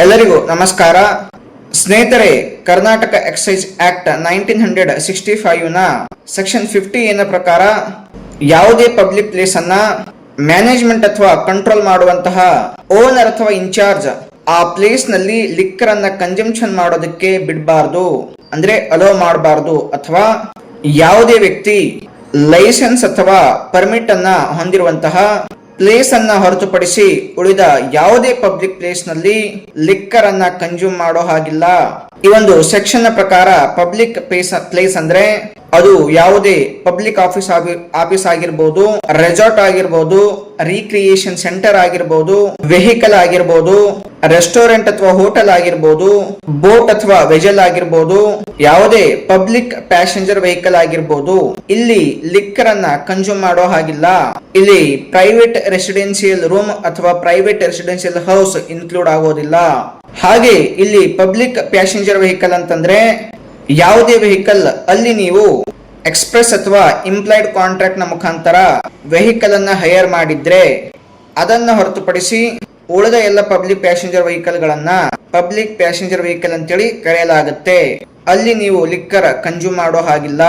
ಎಲ್ಲರಿಗೂ ನಮಸ್ಕಾರ ಸ್ನೇಹಿತರೆ. ಕರ್ನಾಟಕ ಎಕ್ಸೈಸ್ ಆಕ್ಟ್ 1965 ನ ಸೆಕ್ಷನ್ 50 ನ ಪ್ರಕಾರ ಯಾವುದೇ ಪಬ್ಲಿಕ್ ಪ್ಲೇಸ್ ಅನ್ನ ಮ್ಯಾನೇಜ್ಮೆಂಟ್ ಅಥವಾ ಕಂಟ್ರೋಲ್ ಮಾಡುವಂತಹ ಓನರ್ ಅಥವಾ ಇನ್ಚಾರ್ಜ್ ಆ ಪ್ಲೇಸ್ ನಲ್ಲಿ ಲಿಕ್ಕರ್ ಅನ್ನ ಕನ್ಸಂಪ್ಷನ್ ಮಾಡೋದಕ್ಕೆ ಬಿಡಬಾರ್ದು, ಅಂದ್ರೆ ಅಲೋ ಮಾಡಬಾರ್ದು. ಅಥವಾ ಯಾವುದೇ ವ್ಯಕ್ತಿ ಲೈಸೆನ್ಸ್ ಅಥವಾ ಪರ್ಮಿಟ್ ಅನ್ನ ಹೊಂದಿರುವಂತಹ ಪ್ಲೇಸ್ ಅನ್ನ ಹೊರತುಪಡಿಸಿ ಉಳಿದ ಯಾವುದೇ ಪಬ್ಲಿಕ್ ಪ್ಲೇಸ್ ನಲ್ಲಿ ಲಿಕ್ಕರ್ ಅನ್ನ ಕನ್ಸ್ಯೂಮ್ ಮಾಡೋ ಹಾಗಿಲ್ಲ. ಈ ಒಂದು ಸೆಕ್ಷನ್ ನ ಪ್ರಕಾರ ಪಬ್ಲಿಕ್ ಪ್ಲೇಸ್ ಅಂದ್ರೆ ಅದು ಯಾವುದೇ ಪಬ್ಲಿಕ್ ಆಫೀಸ್ ಆಗಿರ್ಬೋದು, ರೆಸಾರ್ಟ್ ಆಗಿರ್ಬೋದು, ರೀಕ್ರಿಯೇಷನ್ ಸೆಂಟರ್ ಆಗಿರ್ಬೋದು, ವೆಹಿಕಲ್ ಆಗಿರ್ಬೋದು, ರೆಸ್ಟೋರೆಂಟ್ ಅಥವಾ ಹೋಟೆಲ್ ಆಗಿರ್ಬೋದು, ಬೋಟ್ ಅಥವಾ ವೆಜಲ್ ಆಗಿರ್ಬೋದು, ಯಾವುದೇ ಪಬ್ಲಿಕ್ ಪ್ಯಾಸೆಂಜರ್ ವೆಹಿಕಲ್ ಆಗಿರ್ಬೋದು. ಇಲ್ಲಿ ಲಿಕ್ಕರ್ ಅನ್ನ ಕನ್ಸ್ಯೂಮ್ ಮಾಡೋ ಹಾಗಿಲ್ಲ. ಇಲ್ಲಿ ಪ್ರೈವೇಟ್ ರೆಸಿಡೆನ್ಸಿಯಲ್ ರೂಮ್ ಅಥವಾ ಪ್ರೈವೇಟ್ ರೆಸಿಡೆನ್ಸಿಯಲ್ ಹೌಸ್ ಇನ್ಕ್ಲೂಡ್ ಆಗೋದಿಲ್ಲ. ಹಾಗೆ ಇಲ್ಲಿ ಪಬ್ಲಿಕ್ ಪ್ಯಾಸೆಂಜರ್ ವೆಹಿಕಲ್ ಅಂತಂದ್ರೆ ಯಾವುದೇ ವೆಹಿಕಲ್ ಅಲ್ಲಿ ನೀವು ಎಕ್ಸ್ಪ್ರೆಸ್ ಅಥವಾ ಇಂಪ್ಲಾಯ್ಡ್ ಕಾಂಟ್ರಾಕ್ಟ್ ನ ಮುಖಾಂತರ ವೆಹಿಕಲ್ ಅನ್ನ ಹೈರ್ ಮಾಡಿದ್ರೆ ಅದನ್ನ ಹೊರತುಪಡಿಸಿ ಉಳಿದ ಎಲ್ಲ ಪಬ್ಲಿಕ್ ಪ್ಯಾಸೆಂಜರ್ ವೆಹಿಕಲ್ ಗಳನ್ನ ಪಬ್ಲಿಕ್ ಪ್ಯಾಸೆಂಜರ್ ವೆಹಿಕಲ್ ಅಂತೇಳಿ ಕರೆಯಲಾಗುತ್ತೆ. ಅಲ್ಲಿ ನೀವು ಲಿಕ್ಕರ್ ಕನ್ಸ್ಯೂಮ್ ಮಾಡೋ ಹಾಗಿಲ್ಲ.